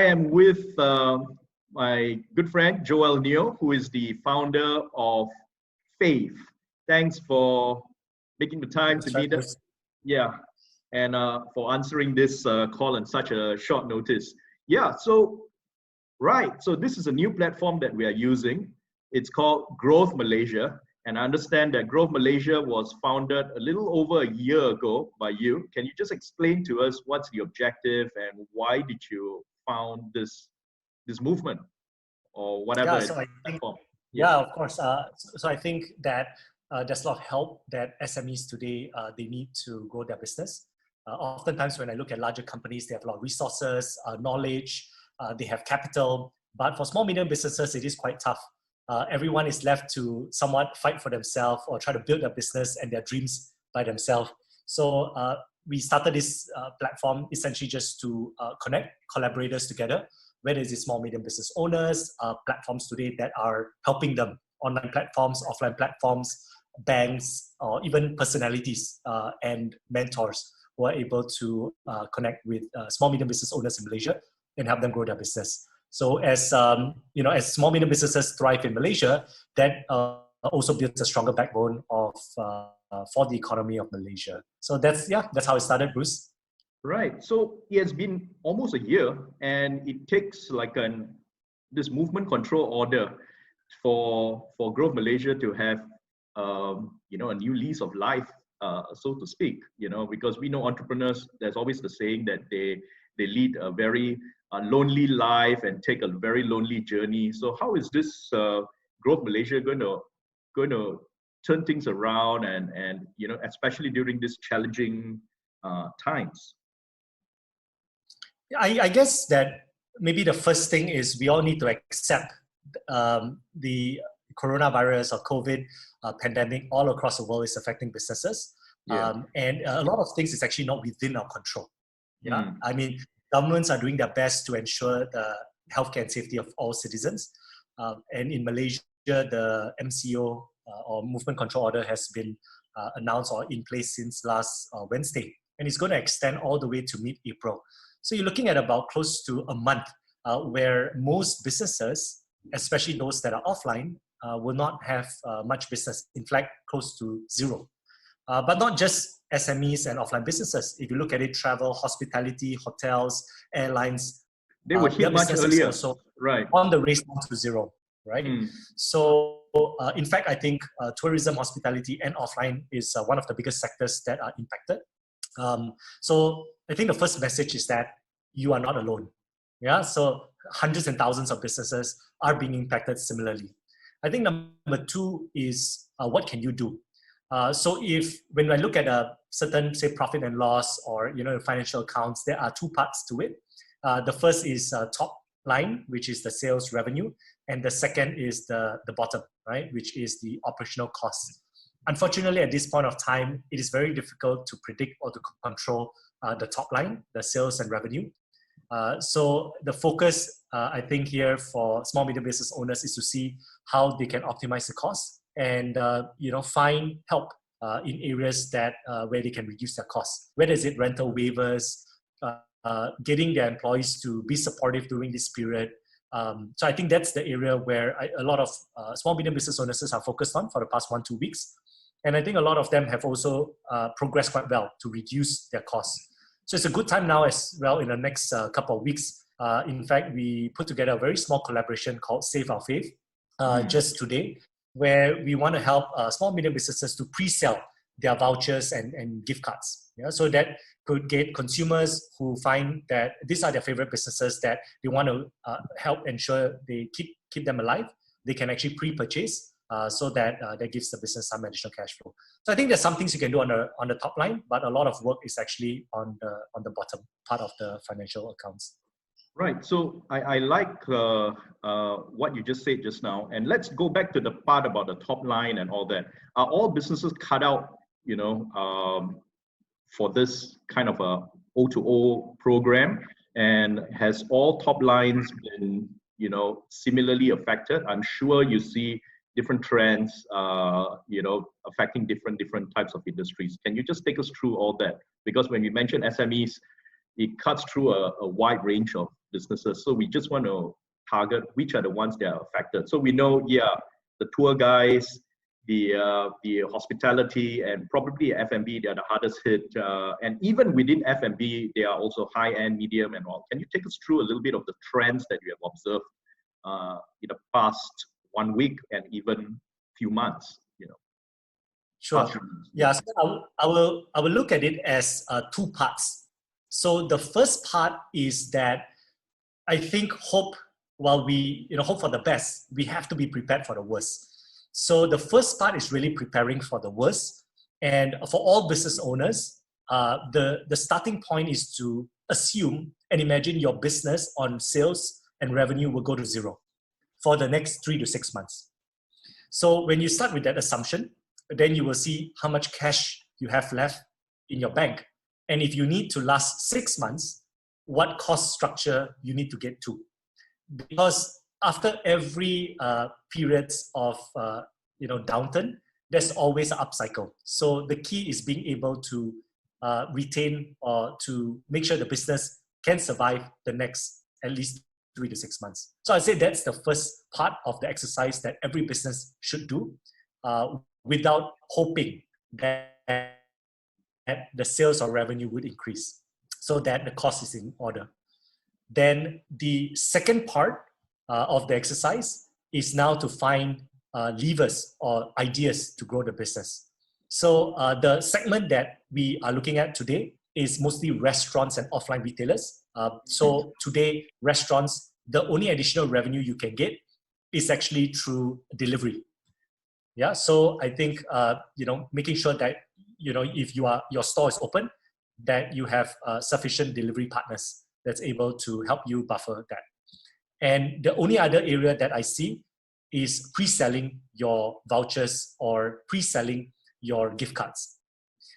am with my good friend Joel Neoh, who is the founder of Fave. Thanks for making the time to meet us. Yeah, and for answering this call on such a short notice. Yeah, so this is a new platform that we are using. It's called Growth Malaysia. And I understand that Growth Malaysia was founded a little over a year ago by you. Can you just explain to us what's the objective and why did you found this movement or whatever platform? Yeah, of course. So I think that there's a lot of help that SMEs today, they need to grow their business. Oftentimes when I look at larger companies, they have a lot of resources, knowledge, they have capital. But for small, medium businesses, it is quite tough. Everyone is left to somewhat fight for themselves or try to build their business and their dreams by themselves. So we started this platform essentially just to connect collaborators together, whether it's small, medium business owners, platforms today that are helping them, online platforms, offline platforms, banks, or even personalities and mentors who are able to connect with small, medium business owners in Malaysia and help them grow their business. So as as small, medium businesses thrive in Malaysia, that also builds a stronger backbone of for the economy of Malaysia. So that's how it started, Bruce. Right. So it has been almost a year, and it takes like this movement control order for Growth Malaysia to have a new lease of life, so to speak. Because we know entrepreneurs. There's always the saying that they lead a very lonely life and take a very lonely journey. So how is this Growth Malaysia going to turn things around and especially during these challenging times? I guess that maybe the first thing is we all need to accept the coronavirus or COVID pandemic all across the world is affecting businesses. Yeah. And a lot of things is actually not within our control. Yeah, I mean, governments are doing their best to ensure the healthcare and safety of all citizens. And in Malaysia, the MCO or Movement Control Order has been announced or in place since last Wednesday. And it's going to extend all the way to mid-April. So you're looking at about close to a month where most businesses, especially those that are offline, will not have much business. In fact, close to zero. But not just SMEs and offline businesses. If you look at it, travel, hospitality, hotels, airlines, they would hit much earlier. Also right. On the race down to zero, right? So in fact, I think tourism, hospitality, and offline is one of the biggest sectors that are impacted. So I think the first message is that you are not alone. Yeah, so hundreds and thousands of businesses are being impacted similarly. I think number two is what can you do? So when I look at a certain, say, profit and loss or financial accounts, there are two parts to it. The first is top line, which is the sales revenue, and the second is the bottom, right, which is the operational costs. Unfortunately, at this point of time, it is very difficult to predict or to control the top line, the sales and revenue. So the focus, I think, here for small medium business owners is to see how they can optimize the costs and find help in areas that where they can reduce their costs. Whether is it rental waivers, getting their employees to be supportive during this period. So I think that's the area where a lot of small medium business owners are focused on for the past 1-2 weeks. And I think a lot of them have also progressed quite well to reduce their costs. So it's a good time now as well in the next couple of weeks. In fact, we put together a very small collaboration called Save Our Fave just today, where we want to help small, medium businesses to pre-sell their vouchers and gift cards. Yeah? So that could get consumers who find that these are their favorite businesses that they want to help ensure they keep them alive. They can actually pre-purchase so that that gives the business some additional cash flow. So I think there's some things you can do on the top line, but a lot of work is actually on the bottom part of the financial accounts. Right. So I like what you just said just now, and let's go back to the part about the top line and all that. Are all businesses cut out, for this kind of a O2O program, and has all top lines been, similarly affected? I'm sure you see different trends, affecting different types of industries. Can you just take us through all that? Because when we mention SMEs, it cuts through a wide range of businesses. So we just want to target which are the ones that are affected. So we know, yeah, the tour guys, the hospitality, and probably F&B, they are the hardest hit. And even within F&B, they are also high-end, medium, and all. Can you take us through a little bit of the trends that you have observed in the past 1 week and even few months? Sure. Yeah. So I will look at it as two parts. So the first part is that I think hope for the best, we have to be prepared for the worst. So the first part is really preparing for the worst. And for all business owners, the starting point is to assume and imagine your business on sales and revenue will go to zero for the next 3 to 6 months. So when you start with that assumption, then you will see how much cash you have left in your bank. And if you need to last 6 months, what cost structure you need to get to. Because after every periods of downturn, there's always an upcycle. So the key is being able to retain or to make sure the business can survive the next at least 3 to 6 months. So I'd say that's the first part of the exercise that every business should do without hoping that the sales or revenue would increase so that the cost is in order. Then the second part of the exercise is now to find levers or ideas to grow the business. So the segment that we are looking at today is mostly restaurants and offline retailers. So today, restaurants, the only additional revenue you can get is actually through delivery. Yeah, so I think making sure that if your store is open, that you have sufficient delivery partners that's able to help you buffer that. And the only other area that I see is pre-selling your vouchers or pre-selling your gift cards.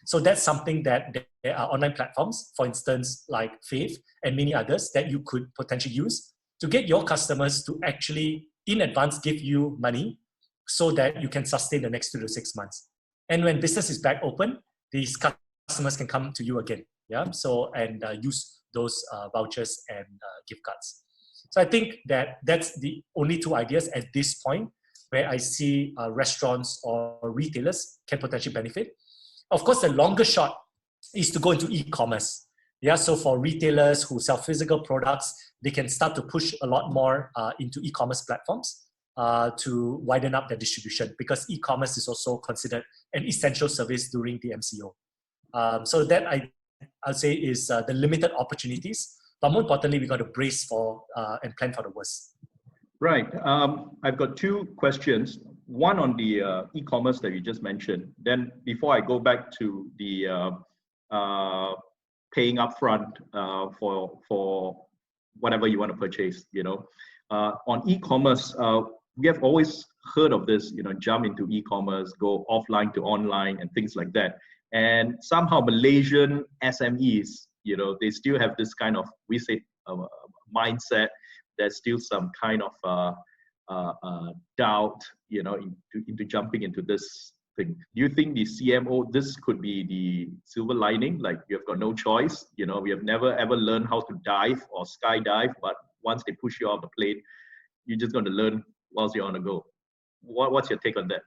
So that's something that there are online platforms, for instance, like Fave and many others that you could potentially use to get your customers to actually in advance give you money so that you can sustain the next 2 to 6 months. And when business is back open, these customers can come to you again. Yeah. So, and use those vouchers and gift cards. So I think that that's the only two ideas at this point where I see restaurants or retailers can potentially benefit. Of course, the longer shot is to go into e-commerce. Yeah, so for retailers who sell physical products, they can start to push a lot more into e-commerce platforms to widen up their distribution, because e-commerce is also considered an essential service during the MCO. So that I'll say is the limited opportunities, but more importantly, we got to brace for and plan for the worst. Right. I've got two questions. One on the e-commerce that you just mentioned. Then before I go back to the paying upfront for whatever you want to purchase, on e-commerce, we have always heard of this, jump into e-commerce, go offline to online and things like that. And somehow Malaysian SMEs, they still have this kind of, we say, mindset. There's still some kind of doubt, into jumping into this thing. Do you think the CMO, this could be the silver lining? Like, you have got no choice. We have never ever learned how to dive or skydive, but once they push you off the plane, you're just going to learn whilst you're on the go. What's your take on that?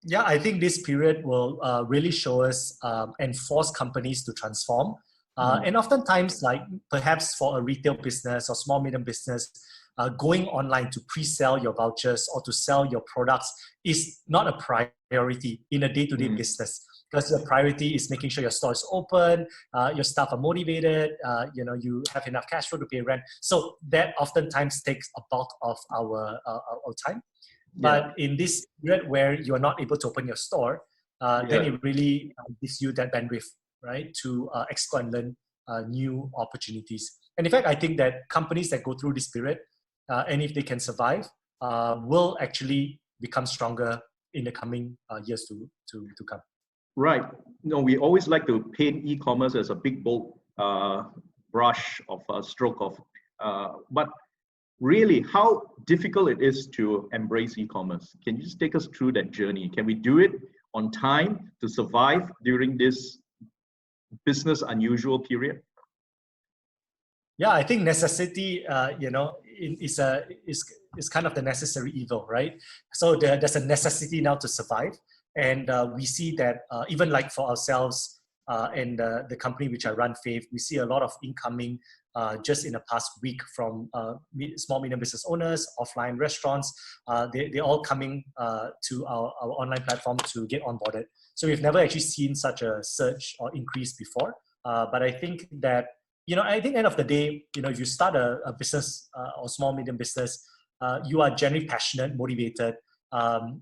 Yeah, I think this period will really show us and force companies to transform. And oftentimes, like perhaps for a retail business or small medium business, going online to pre-sell your vouchers or to sell your products is not a priority in a day-to-day business, because the priority is making sure your store is open, your staff are motivated, you have enough cash flow to pay rent. So that oftentimes takes a bulk of our time. But in this period where you are not able to open your store, then it really gives you that bandwidth, right, to explore and learn new opportunities. And in fact, I think that companies that go through this period, and if they can survive, will actually become stronger in the coming years to come. Right. No, we always like to paint e-commerce as a big, bold brush of a stroke of, but really how difficult it is to embrace e-commerce. Can you just take us through that journey? Can we do it on time to survive during this business unusual period? Yeah, I think necessity, is kind of the necessary evil, right? So there's a necessity now to survive, and we see that even like for ourselves and the company which I run, Fave, we see a lot of incoming just in the past week from small medium business owners, offline restaurants. They're all coming to our online platform to get onboarded. So we've never actually seen such a surge or increase before. But I think that I think end of the day, if you start a business or small, medium business, you are generally passionate, motivated. And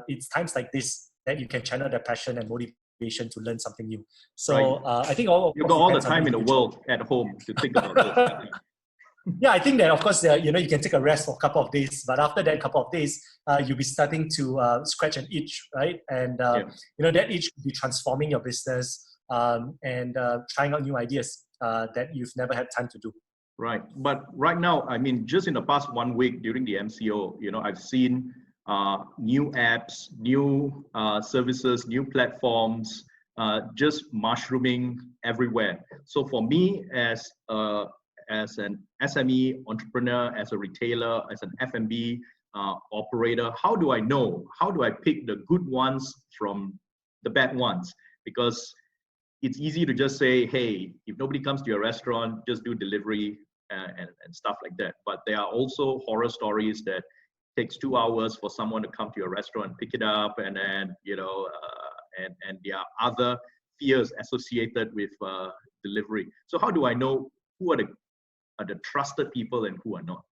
it's times like this that you can channel that passion and motivation to learn something new. So I think you've got all the time in the world at home to think about this. Yeah, I think that of course, you can take a rest for a couple of days, but after that couple of days, you'll be starting to scratch an itch, right? And that itch will be transforming your business and trying out new ideas that you've never had time to do. Right. But right now, I mean, just in the past 1 week during the MCO, I've seen new apps, new services, new platforms, just mushrooming everywhere. So for me, as an SME entrepreneur, as a retailer, as an F&B operator, how do I know? How do I pick the good ones from the bad ones? Because it's easy to just say, hey, if nobody comes to your restaurant, just do delivery and stuff like that. But there are also horror stories that takes 2 hours for someone to come to your restaurant, pick it up, and then, and there are other fears associated with delivery. So how do I know who are the trusted people and who are not?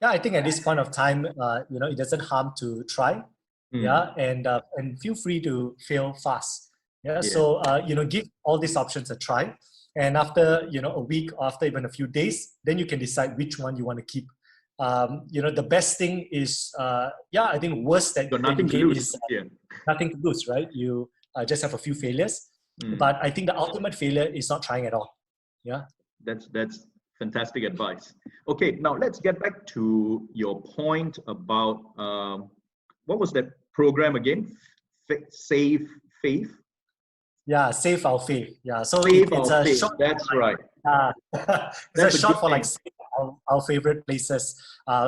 Yeah, I think at this point of time, it doesn't harm to try. Yeah, and feel free to fail fast. Yeah. So, give all these options a try. And after, a week, after even a few days, then you can decide which one you want to keep. The best thing is, I think worst that nothing to lose. Is nothing to lose, right? You just have a few failures. But I think the ultimate failure is not trying at all. Yeah. That's fantastic advice. Okay, now let's get back to your point about, what was that program again? Save Fave? Yeah, Save Our Fave. Yeah, so it's a Fave. short. That's right. It's a short for like our favorite places,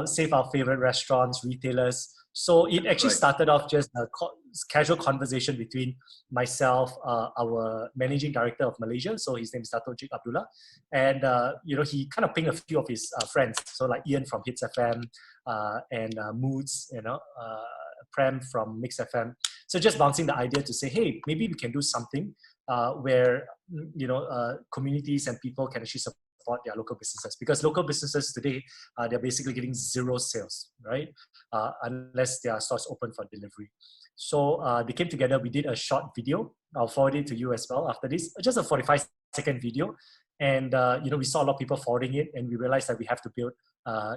save our favorite restaurants, retailers. So it actually started off just a casual conversation between myself, our managing director of Malaysia. So his name is Datuk Abdullah, and he kind of pinged a few of his friends. So like Ian from Hits FM, and Moods, Prem from Mix FM. So just bouncing the idea to say, hey, maybe we can do something where communities and people can actually support their local businesses, because local businesses today they're basically getting zero sales, right? Unless their stores open for delivery. So they came together. We did a short video. I'll forward it to you as well after this. Just a 45-second video, and we saw a lot of people forwarding it, and we realized that we have to build a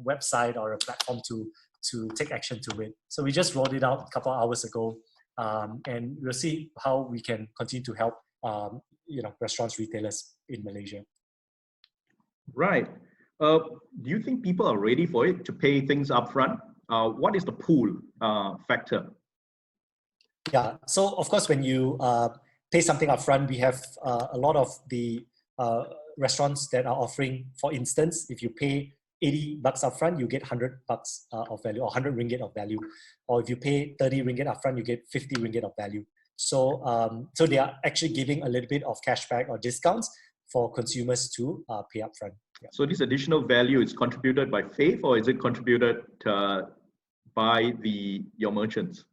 website or a platform to take action to it. So we just rolled it out a couple of hours ago, and we'll see how we can continue to help restaurants, retailers in Malaysia. Right. Do you think people are ready for it to pay things upfront? What is the pull factor? Yeah. So of course, when you pay something upfront, we have a lot of the restaurants that are offering. For instance, if you pay $80 upfront, you get $100 of value, or 100 ringgit of value. Or if you pay 30 ringgit upfront, you get 50 ringgit of value. So, so they are actually giving a little bit of cashback or discounts for consumers to pay upfront. Yeah. So this additional value is contributed by Fave, or is it contributed by your merchants?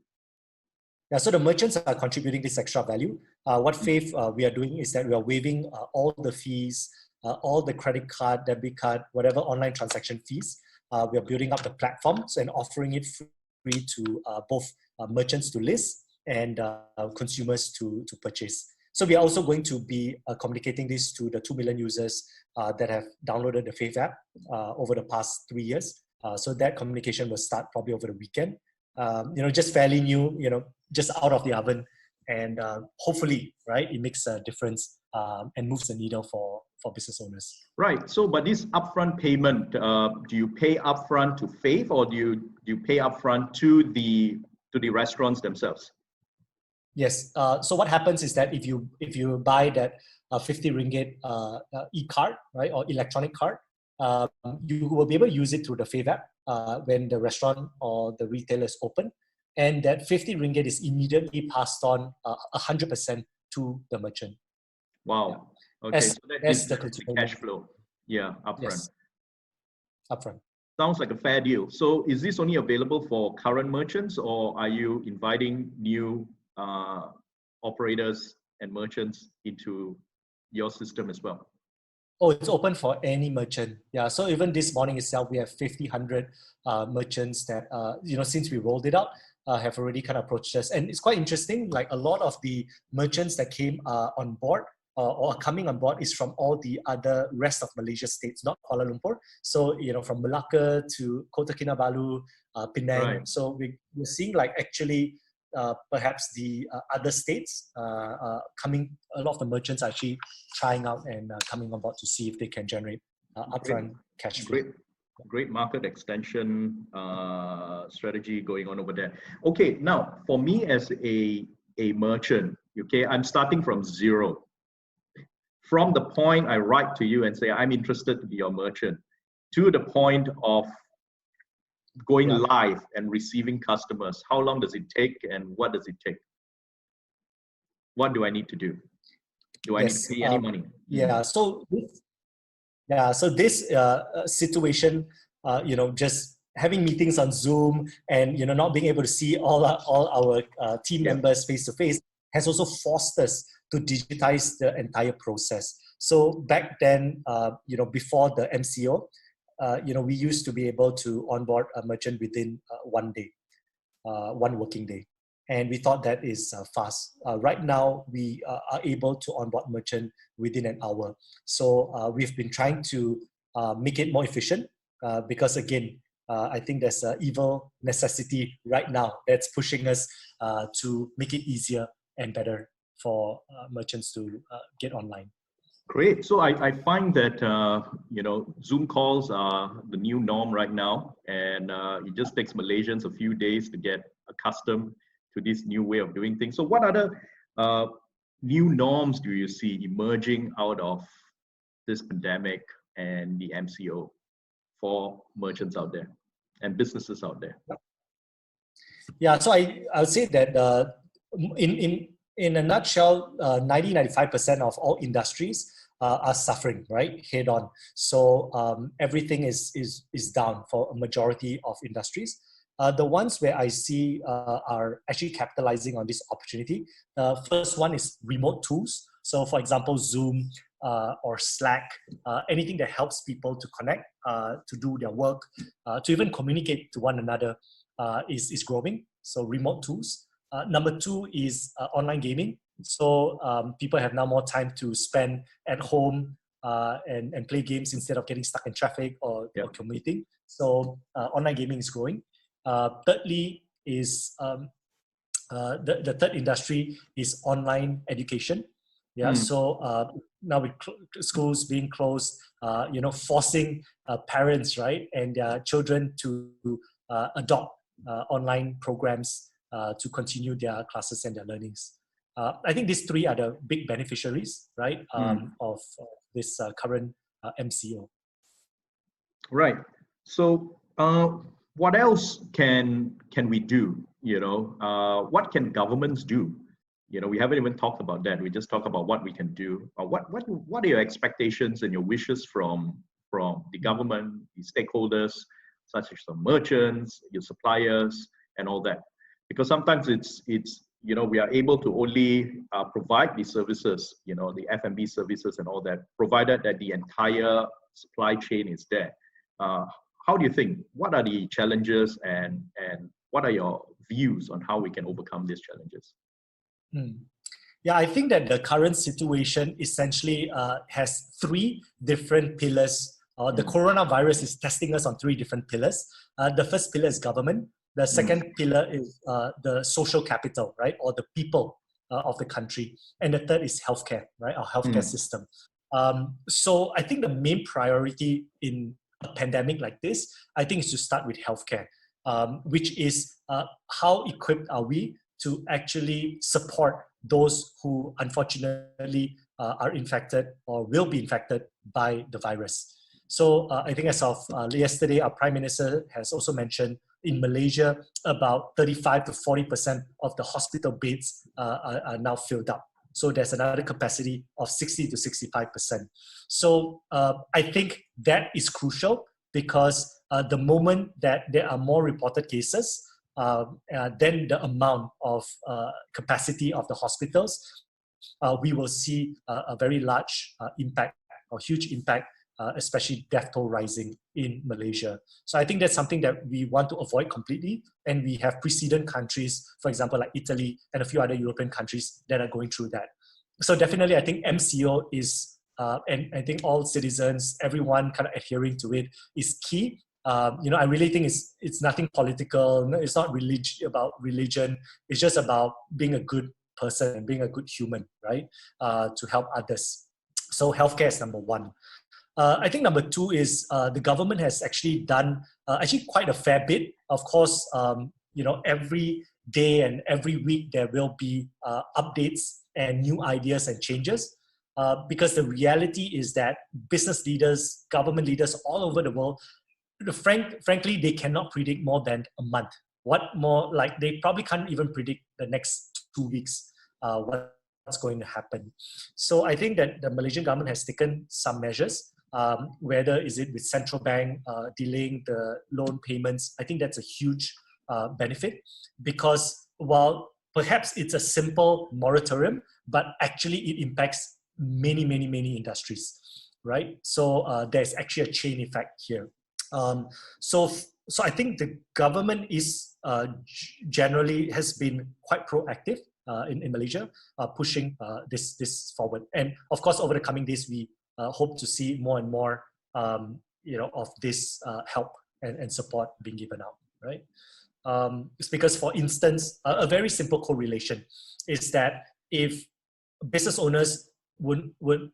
Yeah, so the merchants are contributing this extra value. What Fave we are doing is that we are waiving all the fees, all the credit card, debit card, whatever online transaction fees. We are building up the platforms and offering it free to both merchants to list and consumers to purchase. So we are also going to be communicating this to the 2 million users that have downloaded the Fave app over the past 3 years. So that communication will start probably over the weekend. Just fairly new, just out of the oven, and hopefully, right, it makes a difference and moves the needle for business owners. Right. So, but this upfront payment, do you pay upfront to Fave, or do you pay upfront to the restaurants themselves? Yes. So what happens is that if you buy that 50 ringgit e-card, right, or electronic card, you will be able to use it through the Fave app when the restaurant or the retailer is open, and that 50 ringgit is immediately passed on 100% to the merchant. Wow. Yeah. Okay, so that As is the the cash flow. Yeah, upfront. Yes. Upfront. Sounds like a fair deal. So is this only available for current merchants, or are you inviting new operators and merchants into your system as well? Oh, it's open for any merchant. Yeah. So even this morning itself, we have 100 merchants that, since we rolled it out, have already kind of approached us. And it's quite interesting. Like a lot of the merchants that came on board or are coming on board is from all the other rest of Malaysia states, not Kuala Lumpur. So, from Malacca to Kota Kinabalu, Penang. Right. So we're seeing like actually perhaps the other states coming, a lot of the merchants are actually trying out and coming on board to see if they can generate upfront cash flow. Great market extension strategy going on over there. Okay, now for me as a merchant, okay, I'm starting from zero. From the point I write to you and say, I'm interested to be your merchant, to the point of going live and receiving customers, how long does it take and what does it take? What do I need to do? Do I need to pay any money? Yeah, so this situation, just having meetings on Zoom and not being able to see all our team members face to face has also forced us to digitize the entire process. So back then, before the MCO, we used to be able to onboard a merchant within 1 day, 1 working day. And we thought that is fast. Right now, we are able to onboard merchant within an hour. So we've been trying to make it more efficient because again, I think there's an evil necessity right now that's pushing us to make it easier and better for merchants to get online. Great. So I find that, Zoom calls are the new norm right now. And it just takes Malaysians a few days to get accustomed to this new way of doing things. So what other new norms do you see emerging out of this pandemic and the MCO for merchants out there and businesses out there? Yeah, so I would say that in a nutshell, 95% of all industries are suffering, right, head on. So everything is down for a majority of industries. The ones where I see are actually capitalizing on this opportunity. First one is remote tools. So for example, Zoom or Slack, anything that helps people to connect, to do their work, to even communicate to one another is growing. So remote tools. Number 2 is online gaming. So people have now more time to spend at home and play games instead of getting stuck in traffic or commuting. So online gaming is growing. Thirdly is the third industry is online education. Yeah. So now with schools being closed, forcing parents, right, and their children to adopt online programs to continue their classes and their learnings. I think these 3 are the big beneficiaries, right, of this current MCO. Right. So what else can we do? What can governments do? We haven't even talked about that. We just talk about what we can do. What are your expectations and your wishes from the government, the stakeholders, such as the merchants, your suppliers, and all that? Because sometimes it's we are able to only provide these services, the F&B services and all that, provided that the entire supply chain is there. How do you think? What are the challenges and what are your views on how we can overcome these challenges? Yeah, I think that the current situation essentially has 3 different pillars. The coronavirus is testing us on 3 different pillars. The first pillar is government. The second pillar is the social capital, right, or the people of the country. And the third is healthcare, right, our healthcare system. So I think the main priority in a pandemic like this, I think, is to start with healthcare, which is how equipped are we to actually support those who unfortunately are infected or will be infected by the virus. So I think as of yesterday, our Prime Minister has also mentioned in Malaysia, about 35 to 40% of the hospital beds are now filled up. So there's another capacity of 60 to 65%. So I think that is crucial because the moment that there are more reported cases, then the amount of capacity of the hospitals, we will see a very large impact or huge impact, especially death toll rising in Malaysia. So I think that's something that we want to avoid completely. And we have precedent countries, for example, like Italy and a few other European countries that are going through that. So definitely, I think MCO is, and I think all citizens, everyone kind of adhering to it is key. I really think it's nothing political. It's not about religion. It's just about being a good person and being a good human, right? To help others. So healthcare is number one. I think number two is the government has actually done actually quite a fair bit. Of course, every day and every week there will be updates and new ideas and changes. Because the reality is that business leaders, government leaders all over the world, frankly, they cannot predict more than a month. What more, like they probably can't even predict the next 2 weeks, what's going to happen. So I think that the Malaysian government has taken some measures, whether is it with central bank delaying the loan payments. I think that's a huge benefit, because while perhaps it's a simple moratorium, but actually it impacts many industries, right? So there's actually a chain effect here. So I think the government is generally has been quite proactive in Malaysia, pushing this forward. And of course, over the coming days, we hope to see more and more, of this help and support being given out, right? It's because, for instance, a very simple correlation is that if business owners would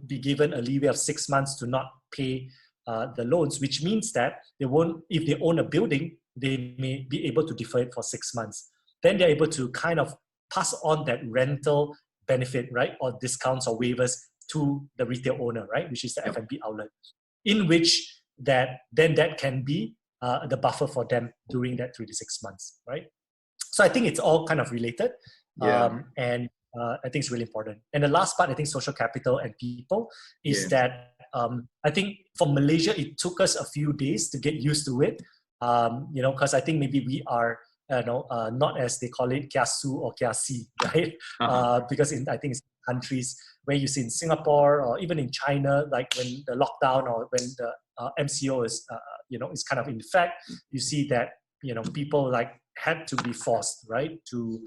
be given a leeway of 6 months to not pay the loans, which means that they won't, if they own a building, they may be able to defer it for 6 months. Then they're able to kind of pass on that rental benefit, right, or discounts or waivers to the retail owner, right, which is the F&B outlet, in which that can be the buffer for them during that 3 to 6 months, right? So I think it's all kind of related, and I think it's really important. And the last part, I think social capital and people, is that I think for Malaysia, it took us a few days to get used to it, because I think maybe we are, not as they call it, kiasu or kiasi, right? Because I think it's countries where you see in Singapore or even in China, like when the lockdown or when the MCO is, is kind of in effect, you see that, people like had to be forced, right, to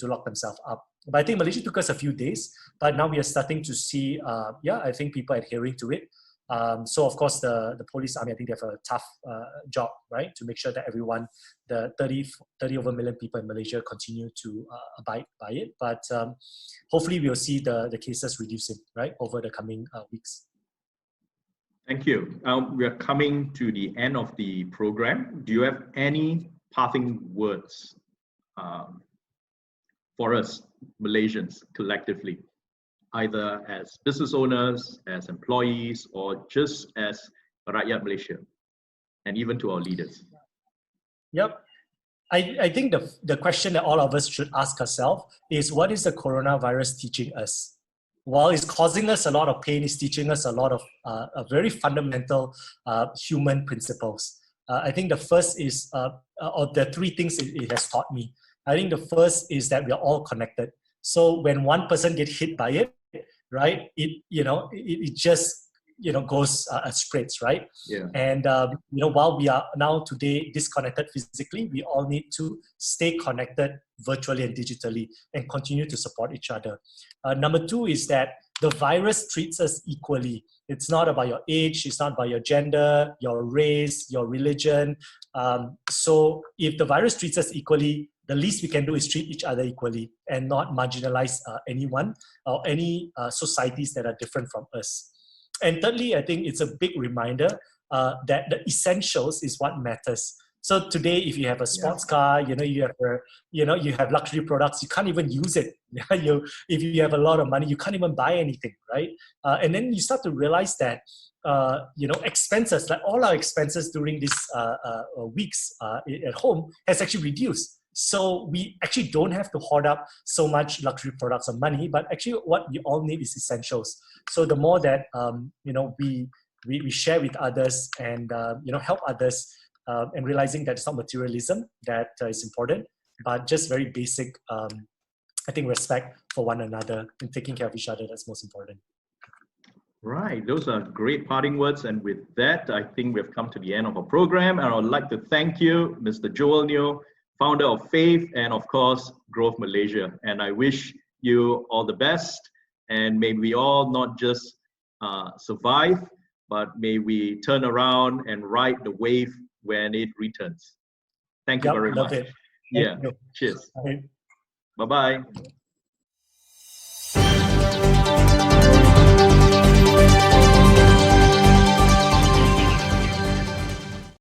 lock themselves up. But I think Malaysia took us a few days, but now we are starting to see, I think people adhering to it. So of course, the police army, I think they have a tough job, right, to make sure that everyone, the 30 over million people in Malaysia, continue to abide by it. But hopefully we'll see the cases reducing, right, over the coming weeks. Thank you. We are coming to the end of the program. Do you have any parting words for us Malaysians collectively, either as business owners, as employees, or just as Rakyat Malaysia, and even to our leaders? Yep. I think the question that all of us should ask ourselves is, what is the coronavirus teaching us? While it's causing us a lot of pain, it's teaching us a lot of very fundamental human principles. I think the first is, or the three things it has taught me. I think the first is that we are all connected. So when one person gets hit by it, right, it just goes spreads, right? Yeah. And while we are now today disconnected physically, we all need to stay connected virtually and digitally and continue to support each other. Number two is that the virus treats us equally. It's not about your age, it's not about your gender, your race, your religion. So if the virus treats us equally, the least we can do is treat each other equally and not marginalize anyone or any societies that are different from us. And thirdly, I think it's a big reminder that the essentials is what matters. So today, if you have a sports car, you have luxury products, you can't even use it. If you have a lot of money, you can't even buy anything, right? And then you start to realize that expenses, like all our expenses during these weeks at home, has actually reduced. So we actually don't have to hoard up so much luxury products or money, but actually what we all need is essentials. So the more that we share with others and help others, and realizing that it's not materialism that is important, but just very basic, I think, respect for one another and taking care of each other, that's most important. Right, those are great parting words. And with that, I think we've come to the end of our program. And I would like to thank you, Mr. Joel Neoh, founder of Fave, and of course, Growth Malaysia. And I wish you all the best. And may we all not just survive, but may we turn around and ride the wave when it returns. Thank you very much. It. Yeah, cheers. Bye-bye.